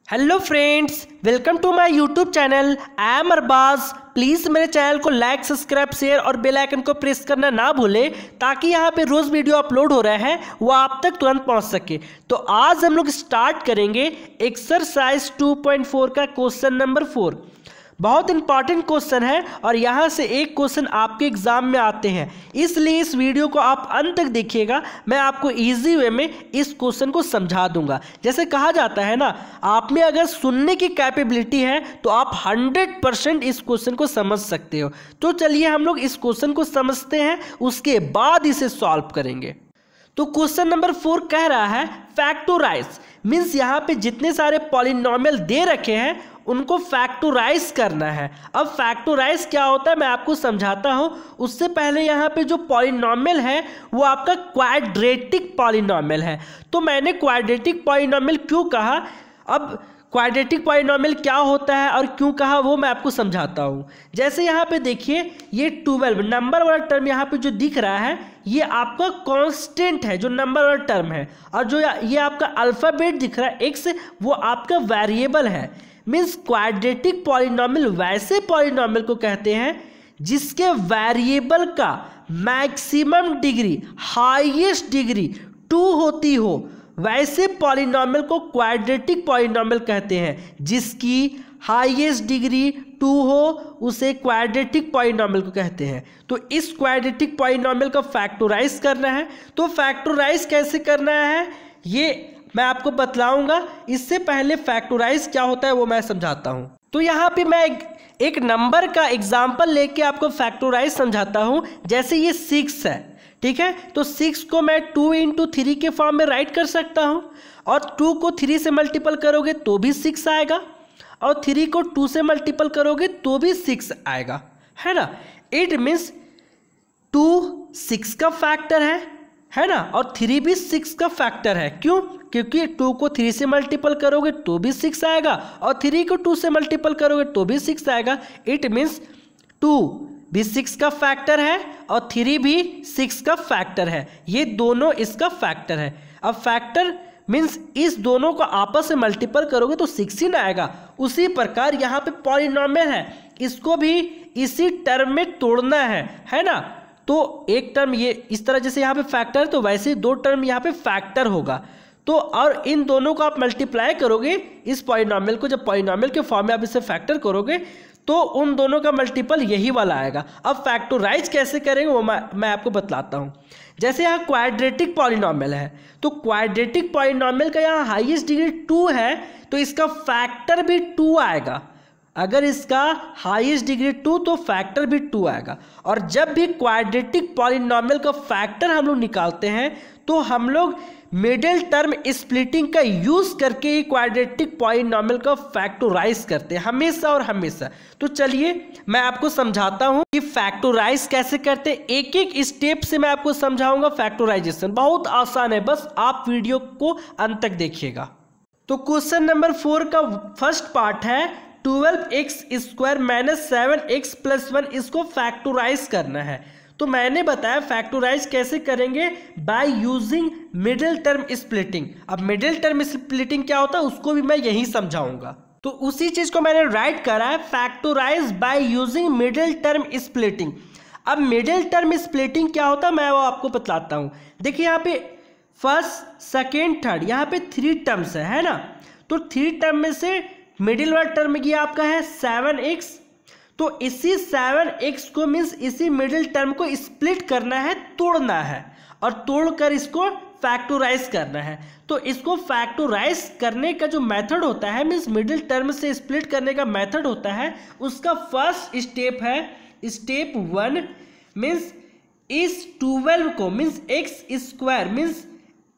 Hello friends, welcome to my YouTube channel. I am Arbaz. Please मेरे channel को like, subscribe, share और bell icon को press करना ना भूलें ताकि यहाँ पे रोज़ वीडियो अपलोड हो रहा है वो आप तक तुरंत पहुँच सके। तो आज हम लोग स्टार्ट करेंगे एक्सरसाइज 2.4 का क्वेश्चन नंबर 4। बहुत इंपॉर्टेंट क्वेश्चन है और यहाँ से एक क्वेश्चन आपके एग्जाम में आते हैं, इसलिए इस वीडियो को आप अंत तक देखिएगा। मैं आपको इजी वे में इस क्वेश्चन को समझा दूंगा। जैसे कहा जाता है ना, आप में अगर सुनने की कैपेबिलिटी है तो आप 100% इस क्वेश्चन को समझ सकते हो। तो चलिए हम लोग इस क्वेश्चन को समझते हैं, उसके बाद इसे सॉल्व करेंगे। तो क्वेश्चन नंबर 4 कह रहा है फैक्टोराइज, मीन्स यहाँ पे जितने सारे पॉलिनोमियल दे रखे हैं उनको फैक्टोराइज करना है। अब फैक्टोराइज क्या होता है मैं आपको समझाता हूँ। उससे पहले यहाँ पे जो पॉलिनोमियल है वो आपका क्वाड्रेटिक पॉलिनोमियल है। तो मैंने क्वाड्रेटिक पॉलिनोमियल क्यों कहा, अब क्वाड्रेटिक पॉलिनोमियल क्या होता है और क्यों कहा वो मैं आपको समझाता हूँ। जैसे यहाँ पे देखिए, ये 12 नंबर वाला टर्म यहाँ पे जो दिख रहा है ये आपका कांस्टेंट है, जो नंबर वाला टर्म है, और जो ये आपका अल्फ़ाबेट दिख रहा है एक्स, वो आपका वेरिएबल है। मीन्स क्वाड्रेटिक पॉलिनोमियल वैसे पॉलिनोमियल को कहते हैं जिसके वेरिएबल का मैक्सिमम डिग्री, हाईएस्ट डिग्री 2 होती हो, वैसे पॉलिनोमियल को क्वाड्रेटिक पॉलिनोमियल कहते हैं। जिसकी हाईएस्ट डिग्री 2 हो उसे क्वाड्रेटिक पॉलिनोमियल को कहते हैं। तो इस क्वाड्रेटिक पॉलिनोमियल का फैक्टोराइज करना है। तो फैक्टोराइज कैसे करना है ये मैं आपको बतलाऊंगा। इससे पहले फैक्टोराइज क्या होता है वो मैं समझाता हूं। तो यहाँ पे मैं एक नंबर का एग्जांपल लेके आपको फैक्टोराइज समझाता हूं। जैसे ये 6 है, ठीक है, तो 6 को मैं 2 × 3 के फॉर्म में राइट कर सकता हूं, और 2 को 3 से मल्टीपल करोगे तो भी 6 आएगा, और 3 को 2 से मल्टीपल करोगे तो भी 6 आएगा, है ना। इट मीन्स 2 6 का फैक्टर है ना, और 3 भी 6 का फैक्टर है। क्यों? क्योंकि 2 को 3 से मल्टीपल करोगे तो भी 6 आएगा, और 3 को 2 से मल्टीपल करोगे तो भी 6 आएगा। इट मीन्स 2 भी 6 का फैक्टर है और 3 भी 6 का फैक्टर है। ये दोनों इसका फैक्टर है। अब फैक्टर मीन्स इस दोनों को आपस में मल्टीपल करोगे तो 6 ही ना आएगा। उसी प्रकार यहाँ पे पॉलिनोमियल है, इसको भी इसी टर्म में तोड़ना है ना। तो एक टर्म ये इस तरह जैसे यहाँ पे फैक्टर है तो वैसे 2 टर्म यहाँ पे फैक्टर होगा। तो और इन दोनों को आप मल्टीप्लाई करोगे इस पॉलिनोमियल को, जब पॉलिनोमियल के फॉर्म में आप इसे फैक्टर करोगे तो उन दोनों का मल्टीपल यही वाला आएगा। अब फैक्टोराइज कैसे करेंगे वो मैं आपको बतलाता हूँ। जैसे यहाँ क्वाड्रेटिक पॉलिनोमियल है, तो क्वाड्रेटिक पॉलिनोमियल का यहाँ हाईएस्ट डिग्री 2 है तो इसका फैक्टर भी 2 आएगा। अगर इसका हाईएस्ट डिग्री 2 तो फैक्टर भी 2 आएगा। और जब भी क्वाड्रेटिक पॉलिनोमियल का फैक्टर हम लोग निकालते हैं तो हम लोग मिडिल टर्म स्प्लिटिंग का यूज करके ही क्वाड्रेटिक पॉलिनोमियल का फैक्टोराइज करते हैं, हमेशा और हमेशा। तो चलिए मैं आपको समझाता हूं कि फैक्टोराइज कैसे करते हैं। एक एक स्टेप से मैं आपको समझाऊंगा फैक्टोराइजेशन। बहुत आसान है, बस आप वीडियो को अंत तक देखिएगा। तो क्वेश्चन नंबर 4 का फर्स्ट पार्ट है 12x² - 7x + 1, इसको फैक्टोराइज करना है। तो मैंने बताया फैक्टोराइज कैसे करेंगे, bye using middle term splitting. अब मिडिल टर्म स्प्लिटिंग क्या होता है उसको भी मैं यही समझाऊंगा। तो उसी चीज को मैंने राइट करा है, factorise bye using middle term splitting. अब मिडिल टर्म स्प्लिटिंग क्या होता है मैं वो आपको बतलाता हूँ। देखिए यहाँ पे फर्स्ट, सेकेंड, थर्ड, यहाँ पे 3 टर्म्स है ना। तो 3 टर्म में से मिडिल वाला टर्म ये आपका है 7x। तो इसी 7x को मीन्स इसी मिडिल टर्म को स्प्लिट करना है, तोड़ना है, और तोड़कर इसको फैक्टोराइज करना है। तो इसको फैक्टोराइज करने का जो मेथड होता है, मीन्स मिडिल टर्म से स्प्लिट करने का मेथड होता है, उसका फर्स्ट स्टेप है स्टेप 1, मीन्स इस 12 को मीन्स x² मीन्स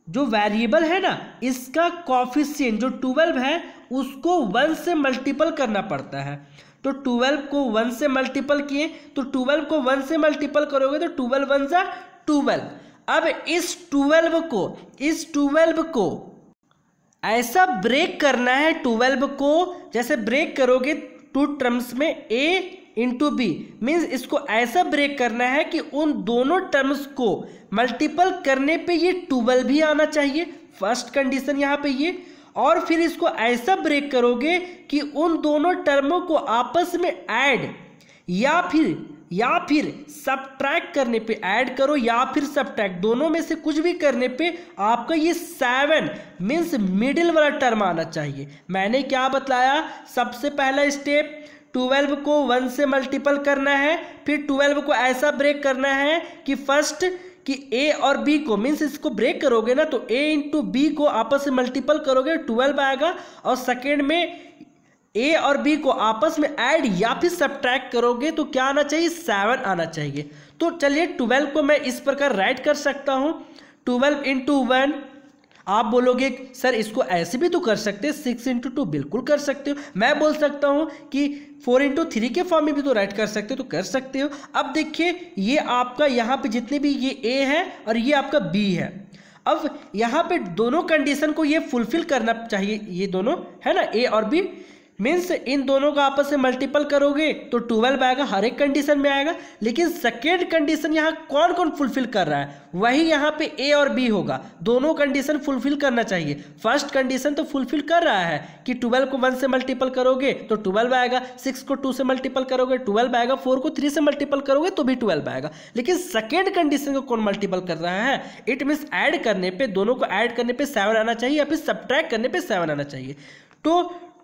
जो वेरिएबल है ना इसका कॉफिशिएंट जो 12 है उसको 1 से मल्टीपल करना पड़ता है। तो 12 को 1 से मल्टीपल किए तो 12 को 1 से मल्टीपल करोगे तो 12 × 1 = 12। अब इस 12 को ऐसा ब्रेक करना है, 12 को जैसे ब्रेक करोगे 2 टर्म्स में a × b, मीन्स इसको ऐसा ब्रेक करना है कि उन दोनों टर्म्स को मल्टीपल करने पे ये 12 भी आना चाहिए, फर्स्ट कंडीशन यहाँ पे ये। और फिर इसको ऐसा ब्रेक करोगे कि उन दोनों टर्मों को आपस में ऐड या फिर सब्ट्रैक्ट करने पे, ऐड करो या फिर सब्ट्रैक्ट, दोनों में से कुछ भी करने पे आपका ये 7 मीन्स मिडिल वाला टर्म आना चाहिए। मैंने क्या बतलाया, सबसे पहला स्टेप 12 को 1 से मल्टीपल करना है, फिर 12 को ऐसा ब्रेक करना है कि फर्स्ट कि a और b को, मीन्स इसको ब्रेक करोगे ना तो a इंटू बी को आपस में मल्टीपल करोगे 12 आएगा, और सेकेंड में a और b को आपस में ऐड या फिर सब्ट्रैक्ट करोगे तो क्या आना चाहिए, 7 आना चाहिए। तो चलिए 12 को मैं इस प्रकार राइट कर सकता हूँ, 12 इंटू 1। आप बोलोगे सर इसको ऐसे भी तो कर सकते हैं, 6 इंटू 2 बिल्कुल कर सकते हो। मैं बोल सकता हूँ कि 4 इंटू 3 के फॉर्म में भी तो राइट कर सकते हो, तो कर सकते हो। अब देखिए ये आपका यहाँ पे जितने भी ये a है और ये आपका b है, अब यहाँ पे दोनों कंडीशन को ये फुलफिल करना चाहिए, ये दोनों है ना a और b, मीन्स इन दोनों का आपस में मल्टीपल करोगे तो 12 आएगा, हर एक कंडीशन में आएगा। लेकिन सेकेंड कंडीशन यहाँ कौन कौन फुलफिल कर रहा है, वही यहाँ पे a और b होगा, दोनों कंडीशन फुलफिल करना चाहिए। फर्स्ट कंडीशन तो फुलफिल कर रहा है कि 12 को 1 से मल्टीपल करोगे तो 12 आएगा, 6 को 2 से मल्टीपल करोगे 12 आएगा, 4 को 3 से मल्टीपल करोगे तो भी 12 आएगा। लेकिन सेकेंड कंडीशन को कौन मल्टीपल कर रहा है, इट मीन्स ऐड करने पे, दोनों को ऐड करने पे 7 आना चाहिए या फिर सब्ट्रैक्ट करने पे 7 आना चाहिए। तो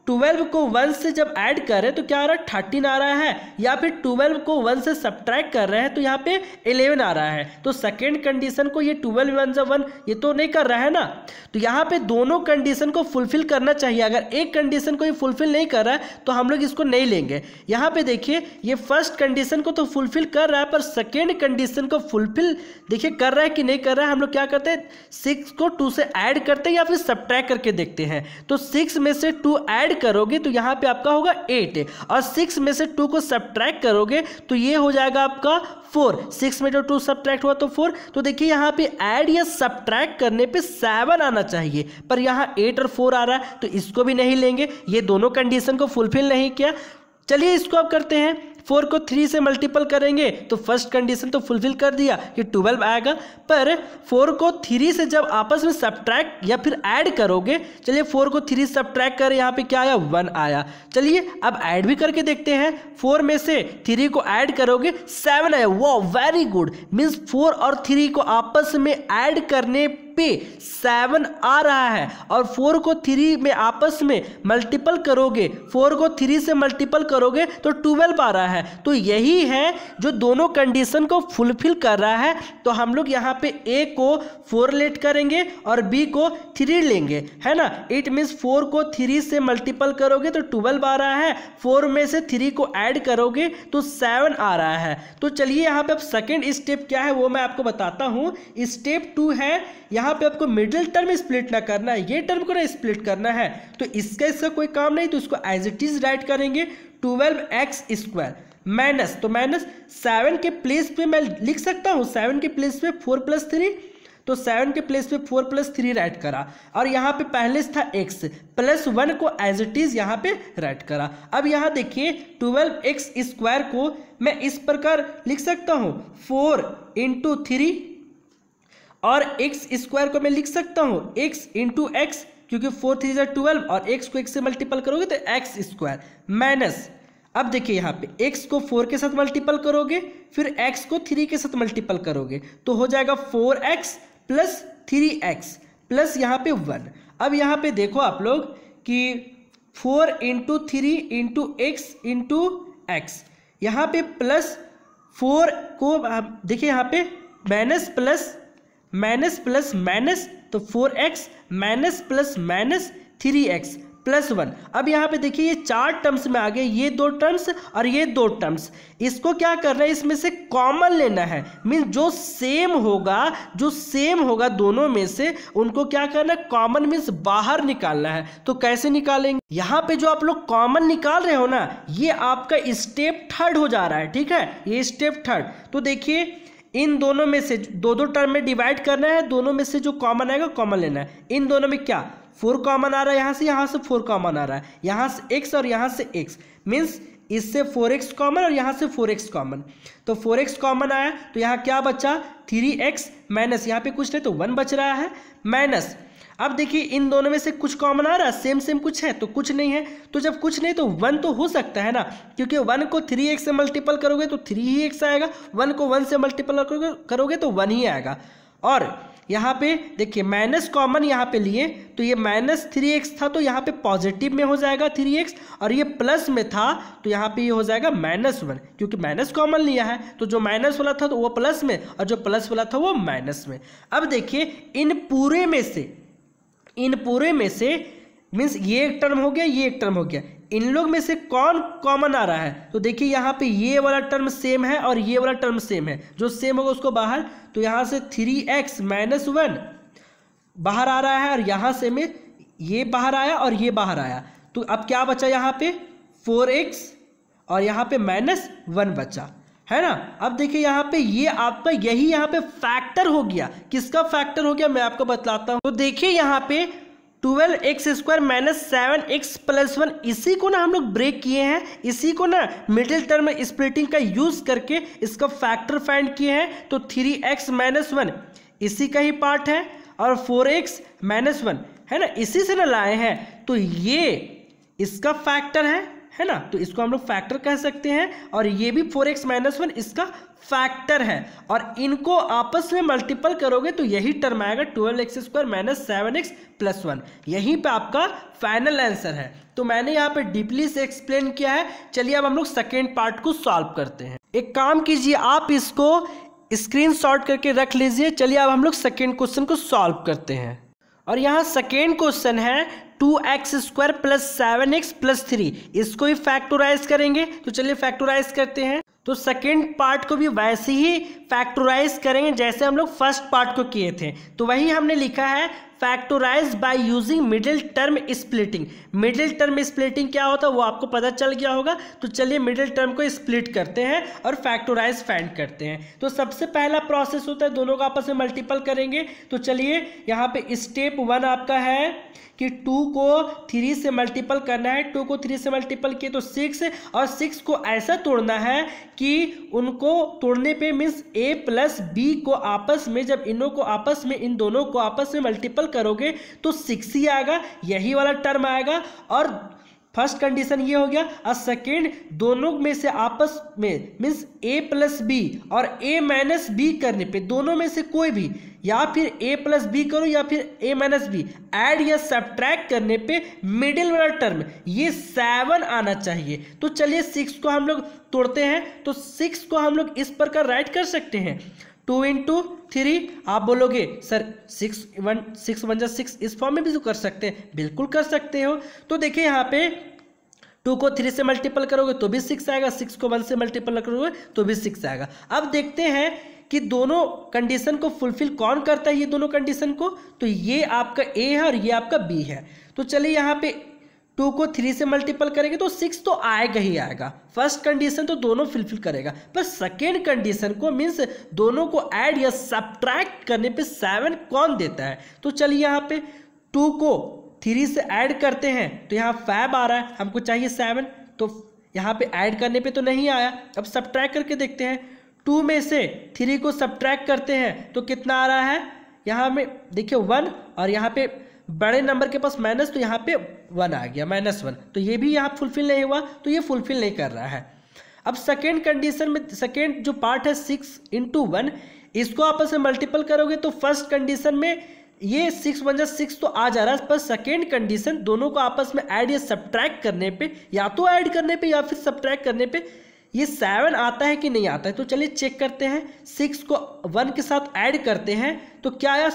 12 को 1 से जब ऐड कर रहे हैं तो क्या आ रहा है, 13 आ रहा है, या फिर 12 को 1 से सब्ट्रैक्ट कर रहे हैं तो यहाँ पे 11 आ रहा है। तो सेकेंड कंडीशन को ये 12 1 से 1 ये तो नहीं कर रहा है ना, तो यहाँ पे दोनों कंडीशन को फुलफिल करना चाहिए। अगर एक कंडीशन को ये फुलफिल नहीं कर रहा है तो हम लोग इसको नहीं लेंगे। यहाँ पे देखिए ये फर्स्ट कंडीशन को तो फुलफिल कर रहा है, पर सेकेंड कंडीशन को फुलफिल देखिए कर रहा है कि नहीं कर रहा है। हम लोग क्या करते हैं, 6 को 2 से ऐड करते हैं या फिर सब्ट्रैक्ट करके देखते हैं। तो 6 में से 2 ऐड करोगे तो यहाँ पे आपका होगा 8, और 6 में से 2 को सब्ट्रैक्ट करोगे तो ये हो जाएगा आपका 4। 6 में जो 2 सब्ट्रैक्ट हुआ तो 4। तो देखिए यहाँ पे ऐड या सब्ट्रैक्ट करने पे 7 आना चाहिए, पर यहाँ 8 और 4 आ रहा है तो इसको भी नहीं लेंगे, ये दोनों कंडीशन को फुलफिल नहीं किया। चलिए इसको अब करते हैं, 4 को 3 से मल्टीपल करेंगे तो फर्स्ट कंडीशन तो फुलफिल कर दिया कि 12 आएगा, पर 4 को 3 से जब आपस में सब्ट्रैक्ट या फिर ऐड करोगे, चलिए 4 को 3 सब्ट्रैक्ट करें, यहाँ पे क्या आया, 1 आया। चलिए अब ऐड भी करके देखते हैं, 4 में से 3 को ऐड करोगे 7 आया, वाह वेरी गुड। मीन्स 4 और 3 को आपस में ऐड करने पे 7 आ रहा है, और 4 को 3 में आपस में मल्टीपल करोगे, 4 को 3 से मल्टीपल करोगे तो 12 आ रहा है। तो यही है जो दोनों कंडीशन को फुलफिल कर रहा है। तो हम लोग यहाँ पे a को 4 लेट करेंगे और b को 3 लेंगे, है ना। इट मीन्स 4 को 3 से मल्टीपल करोगे तो 12 आ रहा है, 4 में से 3 को ऐड करोगे तो 7 आ रहा है। तो चलिए यहाँ पे अब सेकेंड स्टेप क्या है वो मैं आपको बताता हूँ। स्टेप 2 है, यहाँ पे आपको मिडिल टर्म स्प्लिट ना करना है, ये टर्म को ना स्प्लिट करना है। तो इसका कोई काम नहीं, तो इसको एज इट इज राइट करेंगे 12x² माइनस, तो माइनस 7 के प्लेस पे मैं लिख सकता हूँ, 7 के प्लेस पे 4 + 3, तो 7 के प्लेस पे 4 + 3 राइट करा, और यहाँ पे पहले से था x प्लस 1 को एज इट इज यहाँ पे राइट करा। अब यहाँ देखिए 12x² को मैं इस प्रकार लिख सकता हूँ 4 × 3, और x² को मैं लिख सकता हूँ x × x, क्योंकि 4 3 = 12 और x को x से मल्टीपल करोगे तो x² माइनस, अब देखिए यहाँ पे x को 4 के साथ मल्टीपल करोगे, फिर x को 3 के साथ मल्टीपल करोगे तो हो जाएगा 4x + 3x प्लस यहाँ पे 1। अब यहाँ पे देखो आप लोग कि 4 × 3 × x × x, यहाँ पे प्लस 4 को देखिए यहाँ पे minus plus minus plus minus, तो 4x minus plus minus 3x plus 1। अब यहाँ पे देखिए ये 4 टर्म्स में आ गए, ये 2 टर्म्स और ये 2 टर्म्स। इसको क्या करना है, इसमें से कॉमन लेना है, मीन्स जो सेम होगा दोनों में से उनको क्या करना है, कॉमन मीन्स बाहर निकालना है। तो कैसे निकालेंगे, यहाँ पे जो आप लोग कॉमन निकाल रहे हो ना, ये आपका स्टेप 3 हो जा रहा है, ठीक है, ये स्टेप 3। तो देखिए इन दोनों में से 2 टर्म में डिवाइड करना है, दोनों में से जो कॉमन आएगा कॉमन लेना है। इन दोनों में क्या 4 कॉमन आ रहा है, यहाँ से 4 कॉमन आ रहा है, यहाँ से x और यहाँ से x, मीन्स इससे 4x कॉमन और यहाँ से 4x कॉमन, तो 4x कॉमन आया तो यहाँ क्या बचा 3x माइनस, यहाँ पे कुछ नहीं तो 1 बच रहा है, माइनस। अब देखिए इन दोनों में से कुछ कॉमन आ रहा है, सेम सेम कुछ है तो कुछ नहीं है, तो जब कुछ नहीं तो 1 तो हो सकता है ना, क्योंकि 1 को 3x से मल्टीपल करोगे तो 3 ही x आएगा, 1 को 1 से मल्टीपल करोगे तो 1 ही आएगा। और यहाँ पे देखिए माइनस कॉमन यहाँ पे लिए तो ये -3x था तो यहाँ पे पॉजिटिव में हो जाएगा 3x, और ये प्लस में था तो यहाँ पे ये हो जाएगा -1, क्योंकि माइनस कॉमन लिया है तो जो माइनस वाला था तो वो प्लस में और जो प्लस वाला था वो माइनस में। अब देखिए इन पूरे में से मीन्स ये एक टर्म हो गया, ये एक टर्म हो गया, इन लोग में से कौन कॉमन आ रहा है, तो देखिए यहाँ पे ये वाला टर्म सेम है और ये वाला टर्म सेम है, जो सेम होगा उसको बाहर, तो यहाँ से 3x - 1 बाहर आ रहा है और यहाँ से में ये बाहर आया और ये बाहर आया, तो अब क्या बचा यहाँ पे 4x और यहाँ पे -1 बचा, है ना। अब देखिए यहाँ पे ये आपका यही यहाँ पे फैक्टर हो गया, किसका फैक्टर हो गया मैं आपको बतलाता हूँ। तो देखिए यहाँ पे 12x² - 7x + 1, इसी को ना हम लोग ब्रेक किए हैं, इसी को ना मिडिल टर्म स्प्लिटिंग का यूज करके इसका फैक्टर फाइंड किए हैं। तो 3x - 1 इसी का ही पार्ट है और 4x - 1 है ना, इसी से ना लाए हैं, तो ये इसका फैक्टर है ना, तो इसको हम लोग फैक्टर कह सकते हैं, और ये भी 4x - 1 इसका फैक्टर है, और इनको आपस में मल्टीपल करोगे तो यही टर्म आएगा 12x² - 7x + 1, यहीं पे आपका फाइनल आंसर है। तो मैंने यहाँ पे डीपली से एक्सप्लेन किया है। चलिए अब हम लोग सेकेंड पार्ट को सॉल्व करते हैं। एक काम कीजिए, आप इसको स्क्रीनशॉट करके रख लीजिए। चलिए अब हम लोग सेकेंड क्वेश्चन को सॉल्व करते हैं, और यहाँ सेकेंड क्वेश्चन है 2x² + 7x + 3, इसको ही फैक्टराइज करेंगे। तो चलिए फैक्टराइज करते हैं। तो सेकेंड पार्ट को भी वैसे ही फैक्टराइज करेंगे जैसे हम लोग फर्स्ट पार्ट को किए थे। तो वही हमने लिखा है factorise by using middle term splitting. Middle term splitting क्या होता है वो आपको पता चल गया होगा। तो चलिए मिडिल टर्म को स्प्लिट करते हैं और फैक्टराइज फाइंड करते हैं। तो सबसे पहला प्रोसेस होता है दोनों को आपस में मल्टीपल करेंगे। तो चलिए यहाँ पे स्टेप 1 आपका है कि 2 को 3 से मल्टीपल करना है। 2 को 3 से मल्टीपल किए तो 6, और 6 को ऐसा तोड़ना है कि उनको तोड़ने पे मीन्स a + b को आपस में, जब इन दोनों को आपस में मल्टीपल करोगे तो 6 ही आएगा, यही वाला टर्म आएगा। और फर्स्ट कंडीशन ये हो गया। और सेकेंड, दोनों में से आपस में मीन्स a + b और a - b करने पे, दोनों में से कोई भी, या फिर a + b करो या फिर a - b, ऐड या सब्ट्रैक्ट करने पे मिडिल वाला टर्म ये 7 आना चाहिए। तो चलिए 6 को हम लोग तोड़ते हैं। तो 6 को हम लोग इस प्रकार राइट कर सकते हैं 2 × 3। आप बोलोगे सर 6 × 6 इस फॉर्म में भी तो कर सकते हैं, बिल्कुल कर सकते हो। तो देखिए यहाँ पे 2 को 3 से मल्टीपल करोगे तो भी 6 आएगा, 6 को 1 से मल्टीपल करोगे तो भी 6 आएगा। अब देखते हैं कि दोनों कंडीशन को फुलफिल कौन करता है, ये दोनों कंडीशन को। तो ये आपका A है और ये आपका B है। तो चलिए यहाँ पे 2 को 3 से मल्टीपल करेंगे तो 6 तो आएगा ही आएगा। फर्स्ट कंडीशन तो दोनों फुलफिल करेगा, पर सेकेंड कंडीशन को मीन्स दोनों को ऐड या सब्ट्रैक्ट करने पे 7 कौन देता है। तो चलिए यहाँ पे 2 को 3 से ऐड करते हैं तो यहाँ 5 आ रहा है, हमको चाहिए 7, तो यहाँ पे ऐड करने पे तो नहीं आया। अब सब्ट्रैक्ट करके देखते हैं, 2 में से 3 को सब्ट्रैक्ट करते हैं तो कितना आ रहा है, यहाँ में देखिए 1, और यहाँ पे बड़े नंबर के पास माइनस, तो यहाँ पे 1 आ गया, -1, तो ये भी यहाँ फुलफिल नहीं हुआ, तो ये फुलफिल नहीं कर रहा है। अब सेकेंड कंडीशन में, सेकेंड जो पार्ट है 6 × 1, इसको आपस में मल्टीपल करोगे तो फर्स्ट कंडीशन में ये 6 × 6 तो आ जा रहा है, पर सेकेंड कंडीशन दोनों को आपस में ऐड या सब्ट्रैक्ट करने पे, या तो ऐड करने पे या फिर सब्ट्रैक्ट करने पे ये 7 आता है कि नहीं आता है। तो चलिए चेक करते हैं, 6 को 1 के साथ ऐड करते हैं तो क्या आया,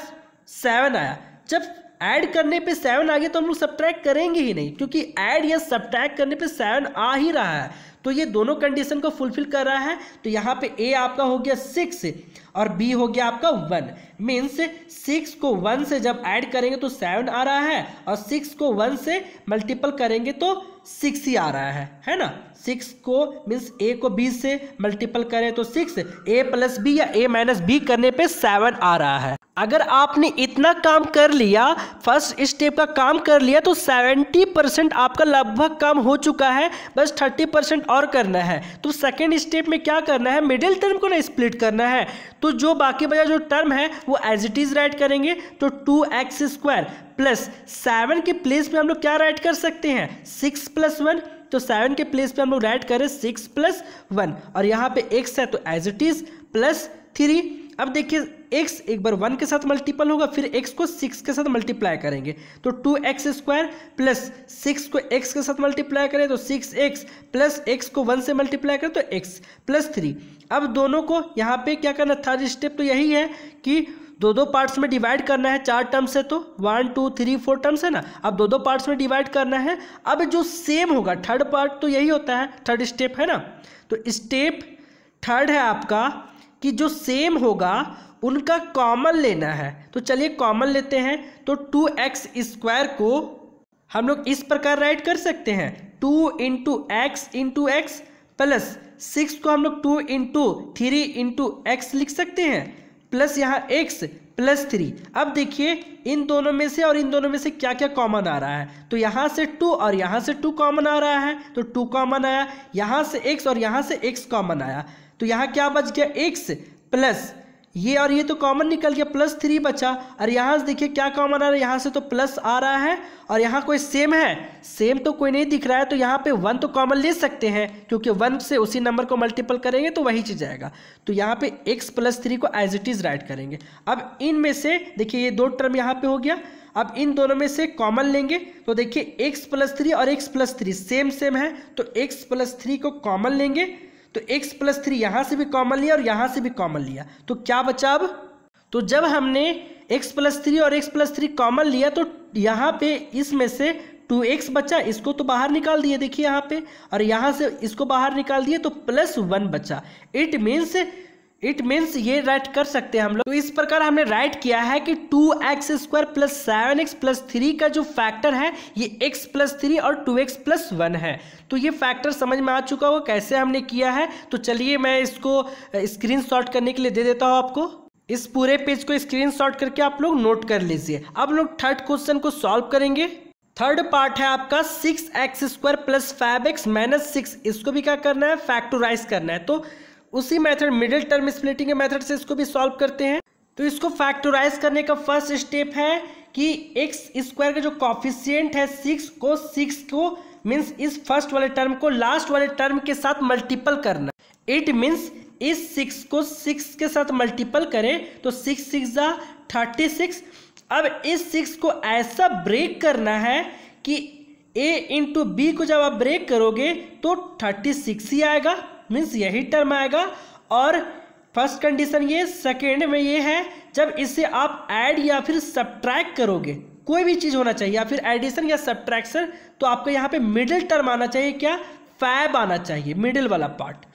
7 आया। जब ऐड करने पे 7 आ गया तो हम लोग सब्ट्रैक्ट करेंगे ही नहीं, क्योंकि ऐड या सब्ट्रैक्ट करने पे 7 आ ही रहा है, तो ये दोनों कंडीशन को फुलफिल कर रहा है। तो यहाँ पे A आपका हो गया 6 और B हो गया आपका 1, मीन्स 6 को 1 से जब ऐड करेंगे तो 7 आ रहा है, और 6 को 1 से मल्टीपल करेंगे तो 6 ही आ रहा है ना। 6 को मीन्स A को B से मल्टीपल करें तो 6, A + B या A - B करने पे 7 आ रहा है। अगर आपने इतना काम कर लिया, फर्स्ट स्टेप का काम कर लिया, तो 70% आपका लगभग काम हो चुका है, बस 30% और करना है। तो सेकेंड स्टेप में क्या करना है, मिडिल टर्म को ना स्प्लिट करना है। तो जो बाकी बचा जो टर्म है वो एज इट इज राइट करेंगे। तो 2x² प्लस 7 के प्लेस पे हम लोग क्या राइट कर सकते हैं, 6 + 1। तो 7 के प्लेस पे हम लोग राइट करें 6 + 1, और यहाँ पे x है तो एज इट इज +3। अब देखिए x एक बार 1 के साथ मल्टीपल होगा, फिर x को 6 के साथ मल्टीप्लाई करेंगे। तो 2x² प्लस 6 को x के साथ मल्टीप्लाई करें तो 6x प्लस x को 1 से मल्टीप्लाई करें तो x +3। अब दोनों को यहाँ पे क्या करना, थर्ड स्टेप तो यही है कि दो पार्ट्स में डिवाइड करना है। 4 टर्म्स है तो 1 2 3 4 टर्म्स है ना, अब दो पार्ट्स में डिवाइड करना है। अब जो सेम होगा थर्ड पार्ट तो यही होता है, थर्ड स्टेप है ना। तो स्टेप थर्ड है आपका कि जो सेम होगा उनका कॉमन लेना है। तो चलिए कॉमन लेते हैं। तो 2x² को हम लोग इस प्रकार राइट कर सकते हैं, 2 × x प्लस 6 को हम लोग 2 × 3 × x लिख सकते हैं, प्लस यहाँ x +3। अब देखिए इन दोनों में से और इन दोनों में से क्या क्या कॉमन आ रहा है। तो यहाँ से 2 और यहाँ से 2 कॉमन आ रहा है, तो 2 कॉमन आया। यहाँ से x और यहाँ से x कॉमन आया, तो यहाँ क्या बच गया, x प्लस ये और ये तो कॉमन निकल गया, +3 बचा। और यहाँ से देखिए क्या कॉमन आ रहा है, यहाँ से तो प्लस आ रहा है, और यहाँ कोई सेम है, सेम तो कोई नहीं दिख रहा है। तो यहाँ पे 1 तो कॉमन ले सकते हैं, क्योंकि 1 से उसी नंबर को मल्टीपल करेंगे तो वही चीज़ आएगा। तो यहाँ पे x +3 को एज इट इज़ राइट करेंगे। अब इनमें से देखिए ये 2 टर्म यहाँ पे हो गया, अब इन दोनों में से कॉमन लेंगे। तो देखिए x +3 और x +3 सेम है, तो x +3 को कॉमन लेंगे। तो x +3 यहाँ से भी कॉमन लिया और यहाँ से भी कॉमन लिया, तो क्या बचा अब, तो जब हमने x +3 और x +3 कॉमन लिया तो यहाँ पे इसमें से 2x बचा, इसको तो बाहर निकाल दिए देखिए यहाँ पे, और यहाँ से इसको बाहर निकाल दिए तो +1 बचा। इट मीन्स ये राइट कर सकते हैं हम लोग। तो इस प्रकार हमने राइट किया है कि 2x² प्लस 7x प्लस 3 का जो फैक्टर है ये x +3 और 2x + 1 है। तो ये फैक्टर समझ में आ चुका होगा कैसे हमने किया है। तो चलिए मैं इसको स्क्रीनशॉट करने के लिए दे देता हूँ आपको। इस पूरे पेज को स्क्रीनशॉट करके आप लोग नोट कर लीजिए। अब लोग थर्ड क्वेश्चन को सॉल्व करेंगे। थर्ड पार्ट है आपका 6x² प्लस 5x माइनस 6। इसको भी क्या करना है, फैक्टराइज करना है। तो उसी मेथड मिडिल टर्म स्प्लिटिंग के मेथड से इसको भी सॉल्व करते हैं। तो इसको फैक्टराइज करने का फर्स्ट स्टेप है कि x² का जो कॉफिशिएंट है 6 को मीन्स इस फर्स्ट वाले टर्म को लास्ट वाले टर्म के साथ मल्टीपल करना। इट मीन्स इस 6 को 6 के साथ मल्टीपल करें तो 6 6 जा 36। अब इस 6 को ऐसा ब्रेक करना है कि a इंटू बी को जब आप ब्रेक करोगे तो 36 ही आएगा, मीन्स यही टर्म आएगा। और फर्स्ट कंडीशन ये, सेकेंड में ये है जब इसे आप ऐड या फिर सब्ट्रैक्ट करोगे, कोई भी चीज़ होना चाहिए या फिर एडिशन या सब्ट्रैक्शन, तो आपको यहाँ पे मिडिल टर्म आना चाहिए, क्या, फैब आना चाहिए, मिडिल वाला पार्ट।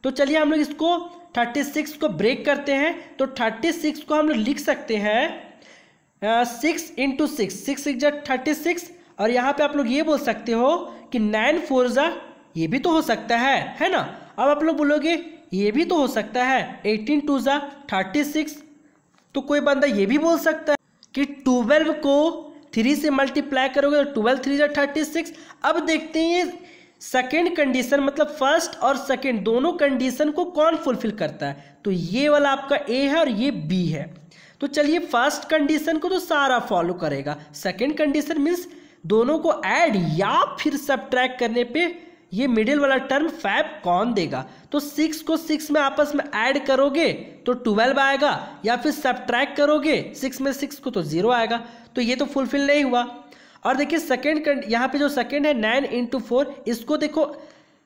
तो चलिए हम लोग इसको 36 को ब्रेक करते हैं। तो 36 को हम लोग लिख सकते हैं 6 × 6 6 जा 36। और यहाँ पे आप लोग ये बोल सकते हो कि 9 4 जा, ये भी तो हो सकता है ना। अब आप लोग बोलोगे ये भी तो हो सकता है 18 2 जा 36। तो कोई बंदा ये भी बोल सकता है कि 12 को 3 से मल्टीप्लाई करोगे तो 12 3 जा 36। अब देखते हैं ये सेकेंड कंडीशन, मतलब फर्स्ट और सेकेंड दोनों कंडीशन को कौन फुलफिल करता है। तो ये वाला आपका ए है और ये बी है। तो चलिए फर्स्ट कंडीशन को तो सारा फॉलो करेगा, सेकेंड कंडीशन मीन्स दोनों को ऐड या फिर सब्ट्रैक्ट करने पे ये मिडिल वाला टर्म फैब कौन देगा। तो 6 को 6 में आपस में ऐड करोगे तो 12 आएगा, या फिर सब्ट्रैक्ट करोगे 6 में 6 को तो 0 आएगा। तो ये तो फुलफिल नहीं हुआ। और देखिए सेकेंड, यहाँ पे जो सेकेंड है 9 × 4, इसको देखो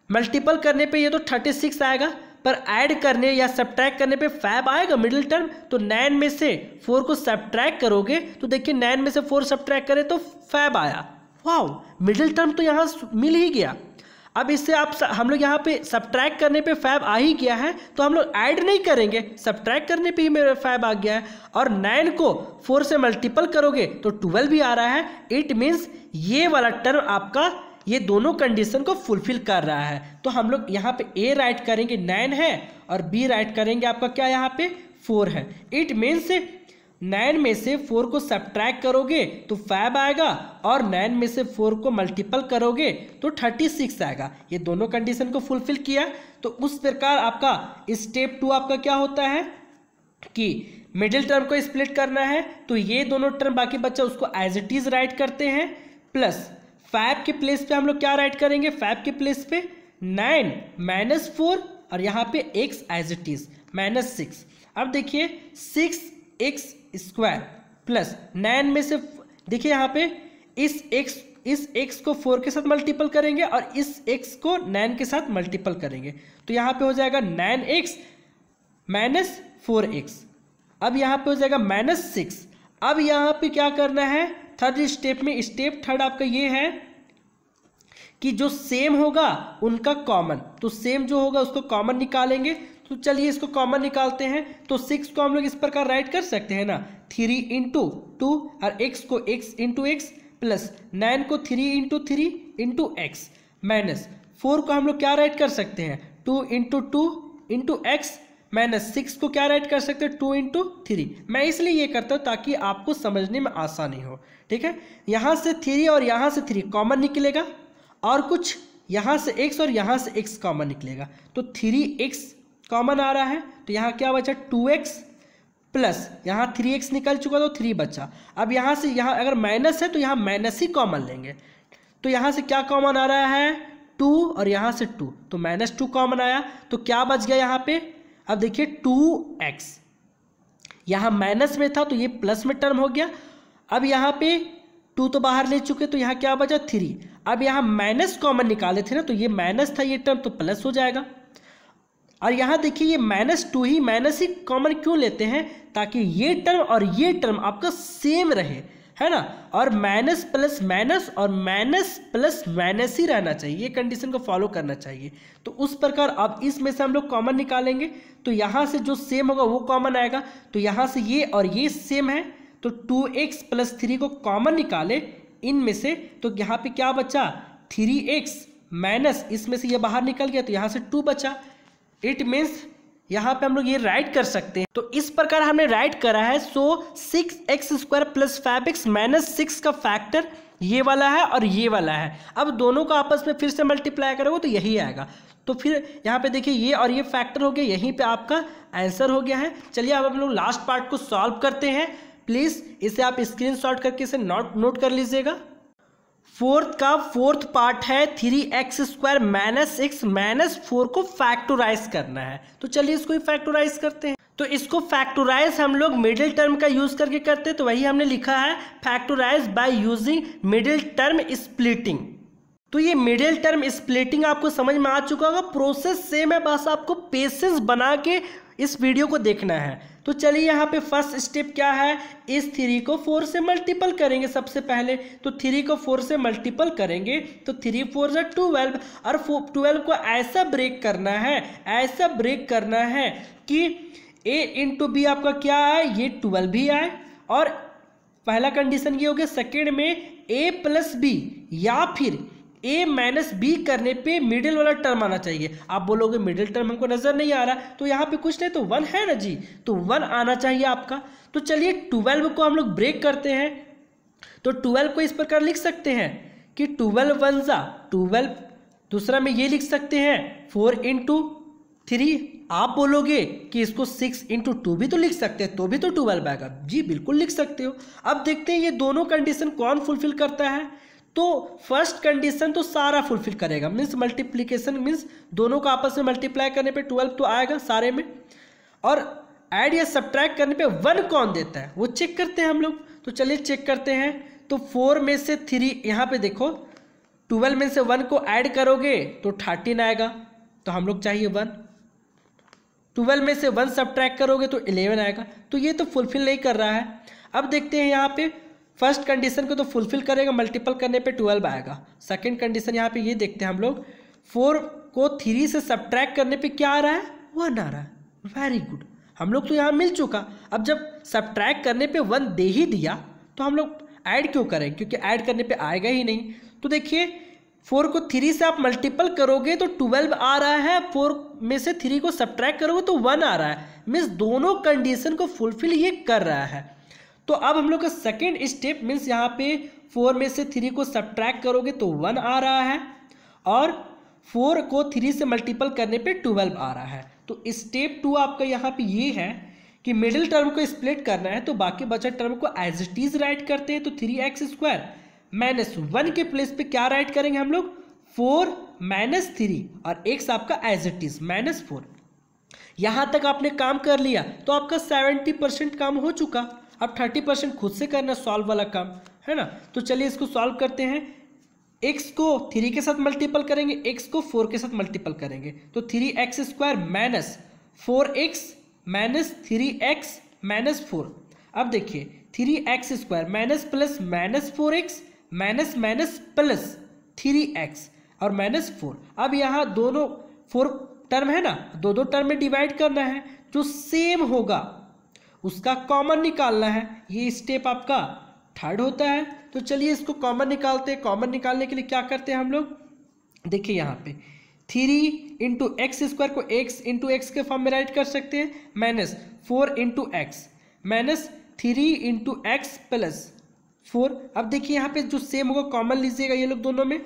मल्टीपल करने पे ये तो 36 आएगा, पर ऐड करने या सब्ट्रैक्ट करने पे फैब आएगा मिडिल टर्म। तो 9 में से 4 को सब्ट्रैक्ट करोगे तो देखिए 9 में से 4 सब्ट्रैक्ट करें तो फैब आया। वाओ, मिडिल टर्म तो यहाँ मिल ही गया। अब इससे हम लोग यहाँ पे सब्ट्रैक्ट करने पे फैब आ ही गया है, तो हम लोग ऐड नहीं करेंगे, सब्ट्रैक्ट करने पे ही मेरा फैब आ गया है। और 9 को 4 से मल्टीपल करोगे तो 12 भी आ रहा है। इट मीन्स ये वाला टर्म आपका ये दोनों कंडीशन को फुलफिल कर रहा है। तो हम लोग यहाँ पे ए राइट करेंगे 9 है और बी राइट करेंगे आपका क्या यहाँ पे 4 है। इट मीन्स 9 में से 4 को सब्ट्रैक्ट करोगे तो 5 आएगा और 9 में से 4 को मल्टीपल करोगे तो 36 आएगा। ये दोनों कंडीशन को फुलफिल किया। तो उस प्रकार आपका स्टेप 2 आपका क्या होता है कि मिडिल टर्म को स्प्लिट करना है। तो ये दोनों टर्म बाकी बच्चा उसको एज इट इज राइट करते हैं, प्लस 5 के प्लेस पे हम लोग क्या राइट करेंगे, 5 के प्लेस पे 9 माइनस 4 और यहाँ पे x as it is minus 6। अब देखिए 6x स्क्वायर प्लस 9 में से देखिए यहाँ पे इस x को 4 के साथ मल्टीपल करेंगे और इस x को 9 के साथ मल्टीपल करेंगे तो यहाँ पे हो जाएगा 9x माइनस 4x। अब यहाँ पे हो जाएगा माइनस 6। अब यहाँ पे क्या करना है थर्ड स्टेप में, स्टेप थर्ड आपका ये है कि जो सेम होगा उनका कॉमन, तो सेम जो होगा उसको कॉमन निकालेंगे। तो चलिए इसको कॉमन निकालते हैं। तो 6 को हम लोग इस प्रकार राइट कर सकते हैं ना, 3 इंटू 2 और x को x इंटू एक्स प्लस 9 को 3 इंटू 3 इंटू एक्स माइनस 4 को हम लोग क्या राइट कर सकते हैं 2 इंटू 2 इंटू एक्स माइनस 6 को क्या राइट कर सकते हैं 2 इंटू 3। मैं इसलिए ये करता हूँ ताकि आपको समझने में आसानी हो, ठीक है। यहाँ से 3 और यहाँ से 3 कॉमन निकलेगा और कुछ यहाँ से x और यहाँ से x कॉमन निकलेगा तो 3x कॉमन आ रहा है। तो यहाँ क्या बचा 2x प्लस यहाँ 3x निकल चुका तो 3 बचा। अब यहाँ से यहाँ अगर माइनस है तो यहाँ माइनस ही कॉमन लेंगे। तो यहाँ से क्या कॉमन आ रहा है 2 और यहाँ से 2 तो माइनस 2 कॉमन आया। तो क्या बच गया यहाँ पे, अब देखिए 2x यहाँ माइनस में था तो ये प्लस में टर्म हो गया। अब यहाँ पे 2 तो बाहर ले चुके तो यहाँ क्या बचा 3। अब यहाँ माइनस कॉमन निकाले थे ना तो ये माइनस था ये टर्म तो प्लस हो जाएगा। और यहाँ देखिए ये -2 ही माइनस ही कॉमन क्यों लेते हैं ताकि ये टर्म और ये टर्म आपका सेम रहे, है ना। और माइनस प्लस माइनस और माइनस प्लस माइनस ही रहना चाहिए, ये कंडीशन को फॉलो करना चाहिए। तो उस प्रकार अब इसमें से हम लोग कॉमन निकालेंगे तो यहाँ से जो सेम होगा वो कॉमन आएगा। तो यहाँ से ये और ये सेम है तो 2x प्लस 3 को कॉमन निकाले इनमें से तो यहाँ पे क्या बचा 3x माइनस इसमें से ये बाहर निकल गया तो यहाँ से 2 बचा। इट मीन्स यहाँ पे हम लोग ये राइट कर सकते हैं। तो इस प्रकार हमने राइट करा है। सो 6x square plus 5x minus 6 का फैक्टर ये वाला है और ये वाला है। अब दोनों को आपस में फिर से मल्टीप्लाई करोगे तो यही आएगा। तो फिर यहाँ पे देखिए ये और ये फैक्टर हो गया, यहीं पे आपका आंसर हो गया है। चलिए अब हम लोग लास्ट पार्ट को सॉल्व करते हैं। प्लीज़ इसे आप स्क्रीनशॉट करके इसे नोट कर लीजिएगा। फोर्थ पार्ट है 3x स्क्वायर माइनस 6 माइनस 4 को फैक्टोराइज करना है। तो चलिए इसको ही फैक्टोराइज करते हैं। तो इसको फैक्टोराइज हम लोग मिडिल टर्म का यूज करके करते हैं तो वही हमने लिखा है factorise bye using middle term splitting. तो ये मिडिल टर्म स्प्लिटिंग आपको समझ में आ चुका होगा, प्रोसेस सेम है, बस आपको पेशेंस बना के इस वीडियो को देखना है। तो चलिए यहाँ पे फर्स्ट स्टेप क्या है, इस 3 को 4 से मल्टीपल करेंगे सबसे पहले। तो 3 को 4 से मल्टीपल करेंगे तो 3 4 जा 12 और 12 को ऐसा ब्रेक करना है, ऐसा ब्रेक करना है कि a इंटू बी आपका क्या आए, ये 12 भी आए। और पहला कंडीशन ये हो गया। सेकेंड में a प्लस बी या फिर a माइनस बी करने पे मिडिल वाला टर्म आना चाहिए। आप बोलोगे मिडिल टर्म हमको नजर नहीं आ रहा, तो यहाँ पे कुछ नहीं तो 1 है ना जी, तो 1 आना चाहिए आपका। तो चलिए 12 को हम लोग ब्रेक करते हैं। तो 12 को इस प्रकार लिख सकते हैं कि 12 1 जा 12। दूसरा में ये लिख सकते हैं 4 इंटू 3। आप बोलोगे कि इसको 6 इंटू 2 भी तो लिख सकते हैं, तो भी तो 12 आएगा। जी बिल्कुल लिख सकते हो। अब देखते हैं ये दोनों कंडीशन कौन फुलफिल करता है। तो फर्स्ट कंडीशन तो सारा फुलफिल करेगा, मीन्स मल्टीप्लिकेशन, मीन्स दोनों को आपस में मल्टीप्लाई करने पे 12 तो आएगा सारे में। और ऐड या सब्ट्रैक्ट करने पे 1 कौन देता है वो चेक करते हैं हम लोग। तो चलिए चेक करते हैं। तो 4 में से 3 यहाँ पे देखो 12 में से 1 को ऐड करोगे तो 13 आएगा, तो हम लोग चाहिए 1। 12 में से 1 सब्ट्रैक्ट करोगे तो 11 आएगा, तो ये तो फुलफिल नहीं कर रहा है। अब देखते हैं यहाँ पे फर्स्ट कंडीशन को तो फुलफिल करेगा, मल्टीपल करने पे 12 आएगा। सेकंड कंडीशन यहाँ पे ये देखते हैं हम लोग, 4 को 3 से सब्ट्रैक्ट करने पे क्या आ रहा है 1 आ रहा है। वेरी गुड, हम लोग तो यहाँ मिल चुका। अब जब सब्ट्रैक्ट करने पे 1 दे ही दिया तो हम लोग ऐड क्यों करें, क्योंकि ऐड करने पे आएगा ही नहीं। तो देखिए 4 को 3 से आप मल्टीपल करोगे तो 12 आ रहा है, 4 में से 3 को सब्ट्रैक्ट करोगे तो 1 आ रहा है। मीन्स दोनों कंडीशन को फुलफिल ये कर रहा है। तो अब हम लोग का सेकेंड स्टेप मीन्स यहाँ पे 4 में से 3 को सब्ट्रैक्ट करोगे तो 1 आ रहा है, और 4 को 3 से मल्टीपल करने पे 12 आ रहा है। तो स्टेप 2 आपका यहाँ पे ये है कि मिडिल टर्म को स्प्लिट करना है, तो बाकी बचा टर्म को एज इट इज राइट करते हैं। तो 3x² माइनस 1 के प्लेस पे क्या राइट करेंगे हम लोग, 4 माइनस 3, और x आपका एज इट इज -4। यहाँ तक आपने काम कर लिया तो आपका 70% काम हो चुका। अब 30% खुद से करना सॉल्व वाला काम, है ना। तो चलिए इसको सॉल्व करते हैं। x को 3 के साथ मल्टीपल करेंगे, x को 4 के साथ मल्टीपल करेंगे, तो 3x² minus 4x minus 3x minus 4। अब देखिए 3x² minus plus minus 4x minus minus plus 3x और माइनस 4। अब यहाँ दोनों 4 टर्म है ना, दो टर्म में डिवाइड करना है, जो सेम होगा उसका कॉमन निकालना है। ये स्टेप आपका थर्ड होता है। तो चलिए इसको कॉमन निकालते हैं। कॉमन निकालने के लिए क्या करते हैं हम लोग, देखिए यहाँ पे 3 इंटू एक्स स्क्वायर को x इंटू एक्स के फॉर्म में राइट कर सकते हैं, minus 4 into x minus 3 into x plus 4। अब देखिए यहाँ पे जो सेम होगा कॉमन लीजिएगा ये लोग दोनों में,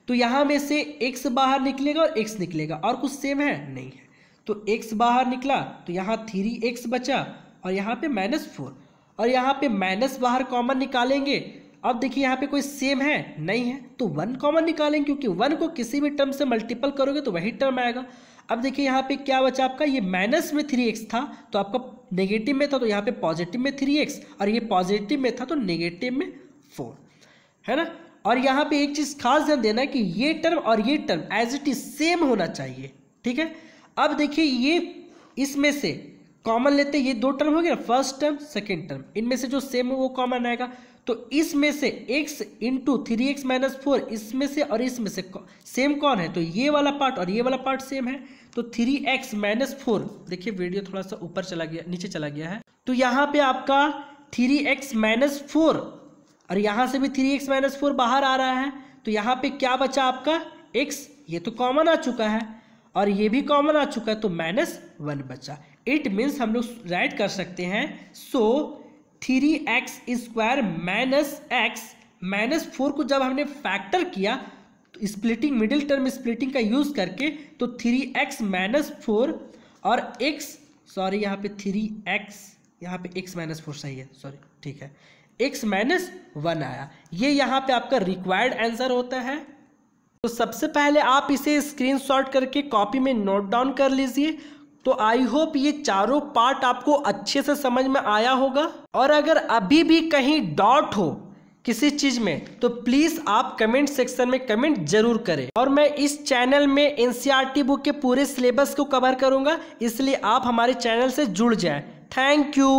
तो यहाँ में से x बाहर निकलेगा और x निकलेगा, और कुछ सेम है नहीं है। तो x बाहर निकला तो यहाँ 3x बचा और यहाँ पे -4, और यहाँ पे माइनस बाहर कॉमन निकालेंगे। अब देखिए यहाँ पे कोई सेम है नहीं है, तो 1 कॉमन निकालेंगे, क्योंकि 1 को किसी भी टर्म से मल्टीपल करोगे तो वही टर्म आएगा। अब देखिए यहाँ पे क्या बचा आपका, ये माइनस में 3x था तो आपका नेगेटिव में था, तो यहाँ पे पॉजिटिव में 3x, और ये पॉजिटिव में था तो नेगेटिव में 4, है ना। और यहाँ पे एक चीज़ खास ध्यान देना है कि ये टर्म और ये term as it is same होना चाहिए, ठीक है। अब देखिए ये इसमें से कॉमन लेते हैं, ये 2 टर्म हो गया, फर्स्ट टर्म सेकेंड टर्म, इनमें से जो सेम है वो कॉमन आएगा। तो इसमें से x इंटू 3x माइनस 4, इसमें से और इसमें से सेम कौन है, तो ये वाला पार्ट और ये वाला पार्ट सेम है। तो 3x माइनस 4, देखिए वीडियो थोड़ा सा ऊपर चला गया, नीचे चला गया है, तो यहाँ पे आपका 3x माइनस 4 और यहाँ से भी 3x माइनस 4 बाहर आ रहा है। तो यहाँ पे क्या बचा आपका x, ये तो कॉमन आ चुका है और ये भी कॉमन आ चुका है, तो -1 बचा। इट मीन्स हम लोग राइट कर सकते हैं, सो 3x² माइनस x माइनस 4 को जब हमने फैक्टर किया तो स्प्लिटिंग मिडिल टर्म स्प्लिटिंग का यूज करके, तो 3x माइनस 4 और x, सॉरी यहाँ पे 3x, यहाँ पे x माइनस 4 सही है, सॉरी ठीक है, x माइनस 1 आया। ये यहाँ पे आपका रिक्वायर्ड आंसर होता है। तो सबसे पहले आप इसे स्क्रीनशॉट करके कॉपी में नोट डाउन कर लीजिए। तो आई होप ये चारों पार्ट आपको अच्छे से समझ में आया होगा, और अगर अभी भी कहीं डाउट हो किसी चीज में तो प्लीज आप कमेंट सेक्शन में कमेंट जरूर करें। और मैं इस चैनल में एनसीईआरटी बुक के पूरे सिलेबस को कवर करूंगा, इसलिए आप हमारे चैनल से जुड़ जाएं। Thank you.